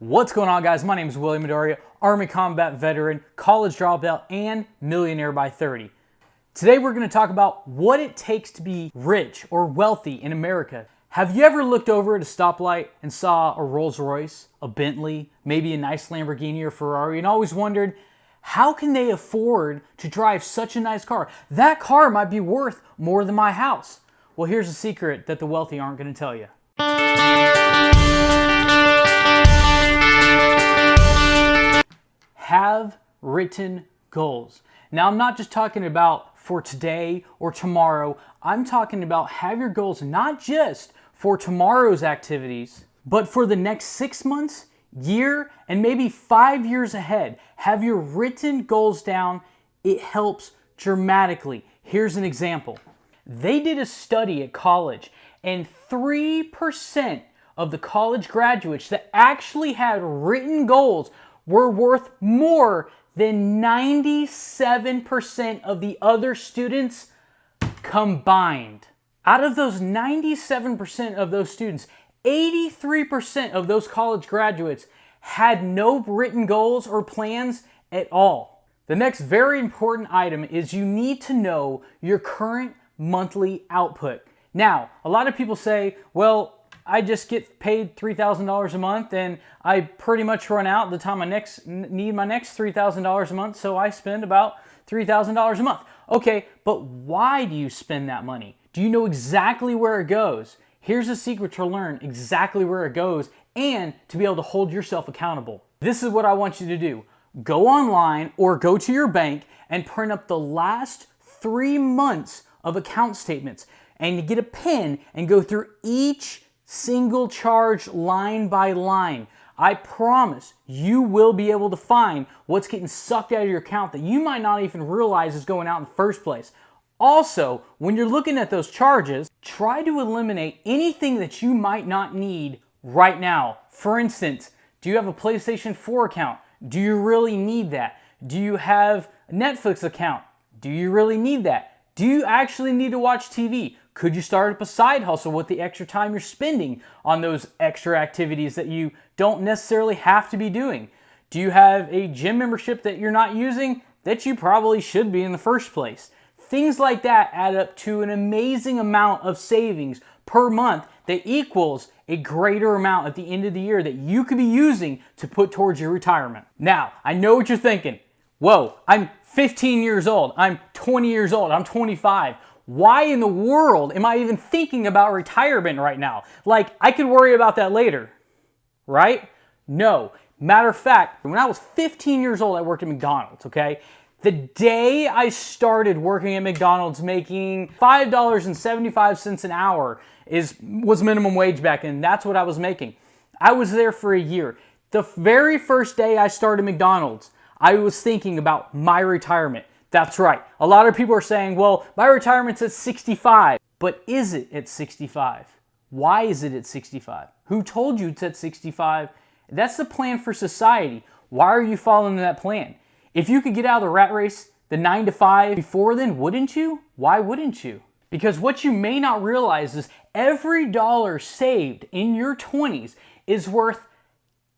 What's going on, guys? My name is William Dauria, Army combat veteran, college dropout, and millionaire by 30. Today we're going to talk about what it takes to be rich or wealthy in America. Have you ever looked over at a stoplight and saw a Rolls Royce, a Bentley, maybe a nice Lamborghini or Ferrari, and always wondered, how can they afford to drive such a nice car? That car might be worth more than my house. Well, here's a secret that the wealthy aren't going to tell you. Have written goals. Now, I'm not just talking about for today or tomorrow. I'm talking about have your goals not just for tomorrow's activities, but for the next 6 months, year, and maybe 5 years ahead. Have your written goals down. It helps dramatically. Here's an example. They did a study at college, and 3% of the college graduates that actually had written goals were worth more than 97% of the other students combined. Out of those 97% of those students, 83% of those college graduates had no written goals or plans at all. The next very important item is you need to know your current monthly output. Now, a lot of people say, well, I just get paid $3,000 a month and I pretty much run out the time I need my next $3,000 a month, so I spend about $3,000 a month. Okay, but why do you spend that money? Do you know exactly where it goes? Here's a secret to learn exactly where it goes and to be able to hold yourself accountable. This is what I want you to do. Go online or go to your bank and print up the last 3 months of account statements and get a pen and go through each single charge line by line. I promise you will be able to find what's getting sucked out of your account that you might not even realize is going out in the first place. Also, when you're looking at those charges, try to eliminate anything that you might not need right now. For instance, do you have a PlayStation 4 account? Do you really need that? Do you have a Netflix account? Do you really need that? Do you actually need to watch TV? Could you start up a side hustle with the extra time you're spending on those extra activities that you don't necessarily have to be doing? Do you have a gym membership that you're not using that you probably should be in the first place? Things like that add up to an amazing amount of savings per month that equals a greater amount at the end of the year that you could be using to put towards your retirement. Now, I know what you're thinking. Whoa, I'm 15 years old, I'm 20 years old, I'm 25. Why in the world am I even thinking about retirement right now? Like, I could worry about that later, right? No. Matter of fact, when I was 15 years old, I worked at McDonald's, okay? The day I started working at McDonald's making $5.75 an hour was minimum wage back then. That's what I was making. I was there for a year. The very first day I started McDonald's, I was thinking about my retirement. That's right. A lot of people are saying, well, my retirement's at 65. But is it at 65? Why is it at 65? Who told you it's at 65? That's the plan for society. Why are you following that plan? If you could get out of the rat race, the 9 to 5 before then, wouldn't you? Why wouldn't you? Because what you may not realize is every dollar saved in your 20s is worth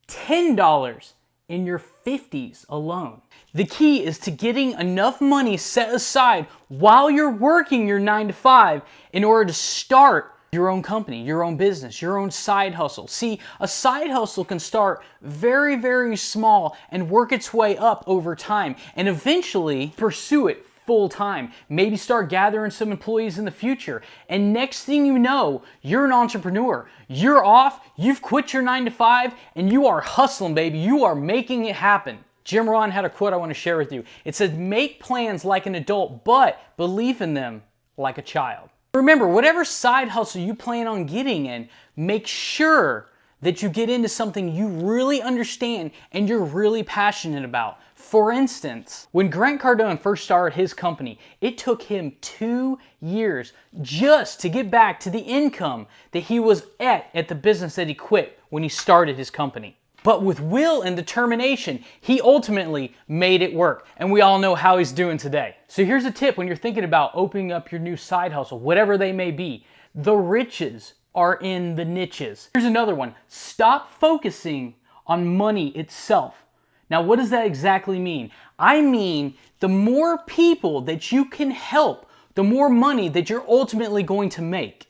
$10 in your 50s alone. The key is to getting enough money set aside while you're working your 9 to 5 in order to start your own company, your own business, your own side hustle. See, a side hustle can start very, very small and work its way up over time and eventually pursue it full time. Maybe start gathering some employees in the future. And next thing you know, you're an entrepreneur. You're off, you've quit your 9 to 5, and you are hustling, baby. You are making it happen. Jim Rohn had a quote I want to share with you. It said, make plans like an adult, but believe in them like a child. Remember, whatever side hustle you plan on getting in, make sure that you get into something you really understand and you're really passionate about. For instance, when Grant Cardone first started his company, it took him 2 years just to get back to the income that he was at the business that he quit when he started his company. But with will and determination, he ultimately made it work. And we all know how he's doing today. So here's a tip when you're thinking about opening up your new side hustle, whatever they may be. The riches are in the niches. Here's another one. Stop focusing on money itself. Now, what does that exactly mean? I mean, the more people that you can help, the more money that you're ultimately going to make.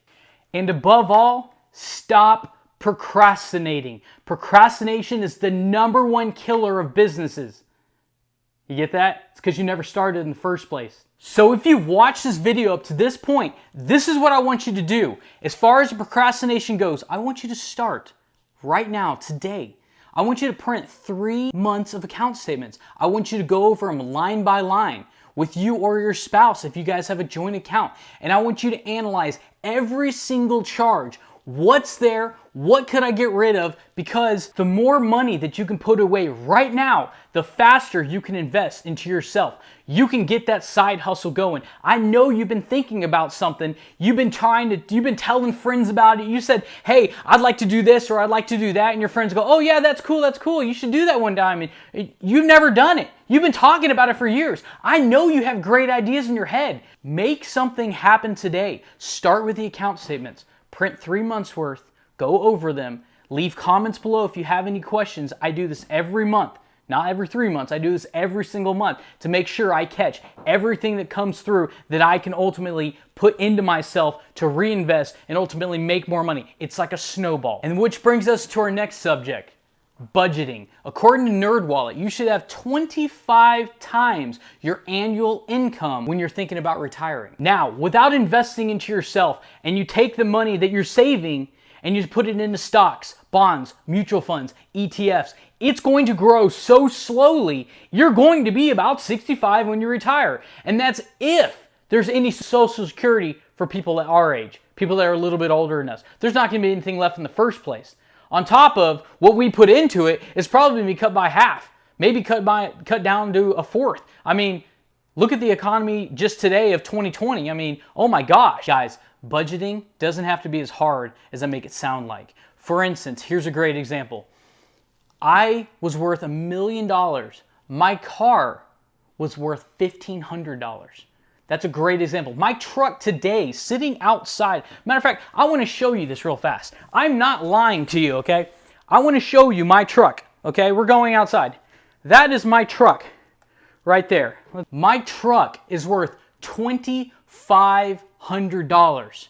And above all, stop procrastinating. Procrastination is the #1 killer of businesses. You get that? It's because you never started in the first place. So if you've watched this video up to this point, this is what I want you to do. As far as procrastination goes, I want you to start right now, today. I want you to print 3 months of account statements. I want you to go over them line by line with you or your spouse if you guys have a joint account. And I want you to analyze every single charge. What's there? What could I get rid of? Because the more money that you can put away right now, the faster you can invest into yourself. You can get that side hustle going. I know you've been thinking about something. You've been telling friends about it. You said, hey, I'd like to do this or I'd like to do that. And your friends go, oh yeah, that's cool. You should do that one time. And you've never done it. You've been talking about it for years. I know you have great ideas in your head. Make something happen today. Start with the account statements. Print 3 months worth, go over them, leave comments below if you have any questions. I do this every month, not every 3 months. I do this every single month to make sure I catch everything that comes through that I can ultimately put into myself to reinvest and ultimately make more money. It's like a snowball. And which brings us to our next subject. Budgeting. According to NerdWallet, you should have 25 times your annual income when you're thinking about retiring. Now, without investing into yourself, and you take the money that you're saving and you put it into stocks, bonds, mutual funds, ETFs, it's going to grow so slowly, you're going to be about 65 when you retire. And that's if there's any Social Security for people at our age, people that are a little bit older than us. There's not going to be anything left in the first place. On top of what we put into it is probably going to be cut by half, maybe cut down to a fourth. I mean, look at the economy just today of 2020. I mean, oh my gosh. Guys, budgeting doesn't have to be as hard as I make it sound like. For instance, here's a great example. I was worth $1 million. My car was worth $1,500. That's a great example. My truck today, sitting outside. Matter of fact, I want to show you this real fast. I'm not lying to you, okay? I want to show you my truck, okay? We're going outside. That is my truck right there. My truck is worth $2,500.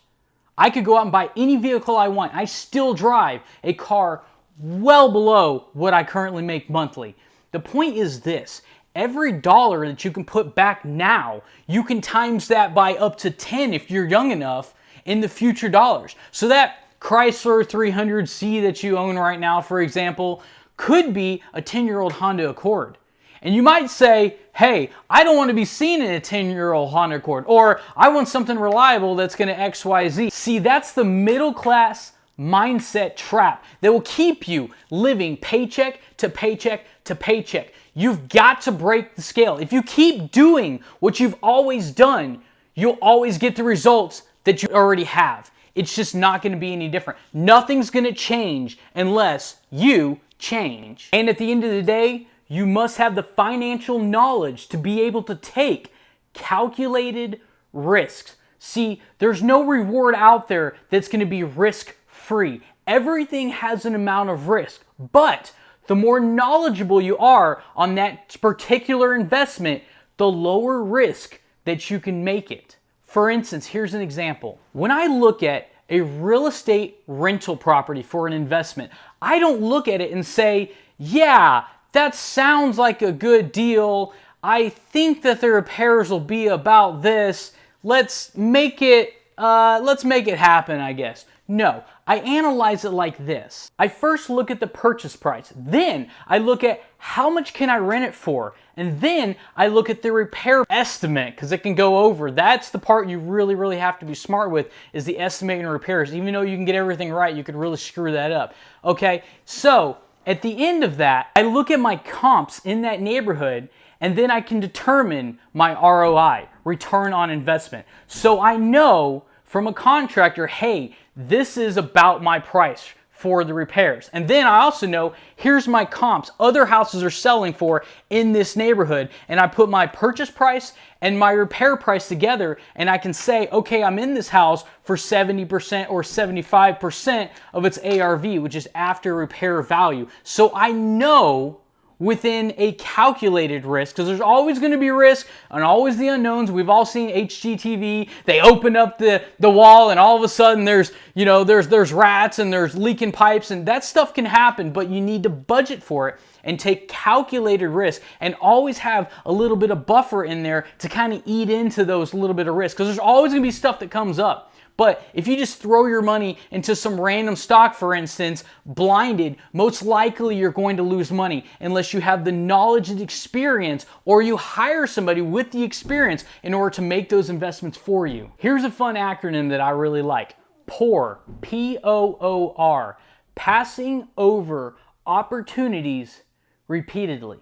I could go out and buy any vehicle I want. I still drive a car well below what I currently make monthly. The point is this. Every dollar that you can put back now, you can times that by up to 10 if you're young enough in the future dollars. So that Chrysler 300C that you own right now, for example, could be a 10-year-old Honda Accord. And you might say, hey, I don't want to be seen in a 10-year-old Honda Accord, or I want something reliable that's going to XYZ. See, that's the middle class mindset trap that will keep you living paycheck to paycheck to paycheck. You've got to break the scale. If you keep doing what you've always done, you'll always get the results that you already have. It's just not going to be any different. Nothing's going to change unless you change. And at the end of the day, you must have the financial knowledge to be able to take calculated risks. See, there's no reward out there that's going to be risk-free. Everything has an amount of risk, but the more knowledgeable you are on that particular investment, the lower risk that you can make it. For instance, here's an example. When I look at a real estate rental property for an investment, I don't look at it and say, yeah, that sounds like a good deal. I think that the repairs will be about this. Let's make it happen, I guess. No, I analyze it like this. I first look at the purchase price. Then I look at how much can I rent it for? And then I look at the repair estimate because it can go over. That's the part you really have to be smart with is the estimating repairs. Even though you can get everything right, you could really screw that up. Okay, so at the end of that, I look at my comps in that neighborhood and then I can determine my ROI, return on investment. So I know from a contractor, hey, this is about my price for the repairs. And then I also know, here's my comps. Other houses are selling for in this neighborhood. And I put my purchase price and my repair price together, and I can say, okay, I'm in this house for 70% or 75% of its ARV, which is after repair value. So I know within a calculated risk, because there's always going to be risk and always the unknowns. We've all seen HGTV. They open up the wall and all of a sudden there's rats and there's leaking pipes, and that stuff can happen, but you need to budget for it and take calculated risk and always have a little bit of buffer in there to kind of eat into those little bit of risk, because there's always going to be stuff that comes up. But if you just throw your money into some random stock, for instance, blinded, most likely you're going to lose money unless you have the knowledge and experience, or you hire somebody with the experience in order to make those investments for you. Here's a fun acronym that I really like. POOR, P-O-O-R, passing over opportunities repeatedly.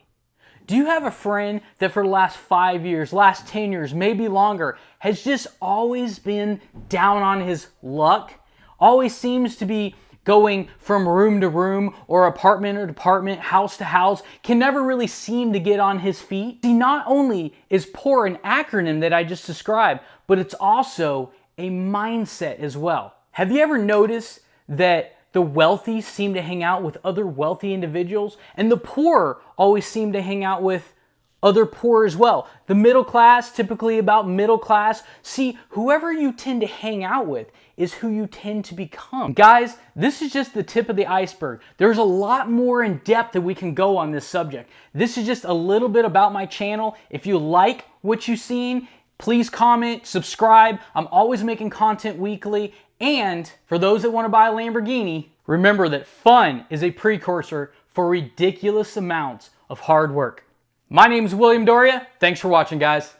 Do you have a friend that for the last 5 years, last 10 years, maybe longer, has just always been down on his luck? Always seems to be going from room to room or apartment to apartment, house to house, can never really seem to get on his feet? See, not only is POOR an acronym that I just described, but it's also a mindset as well. Have you ever noticed that the wealthy seem to hang out with other wealthy individuals, and the poor always seem to hang out with other poor as well? The middle class, typically about middle class. See, whoever you tend to hang out with is who you tend to become. Guys, this is just the tip of the iceberg. There's a lot more in depth that we can go on this subject. This is just a little bit about my channel. If you like what you've seen, please comment, subscribe. I'm always making content weekly. And for those that want to buy a Lamborghini, remember that fun is a precursor for ridiculous amounts of hard work. My name is William Dauria. Thanks for watching, guys.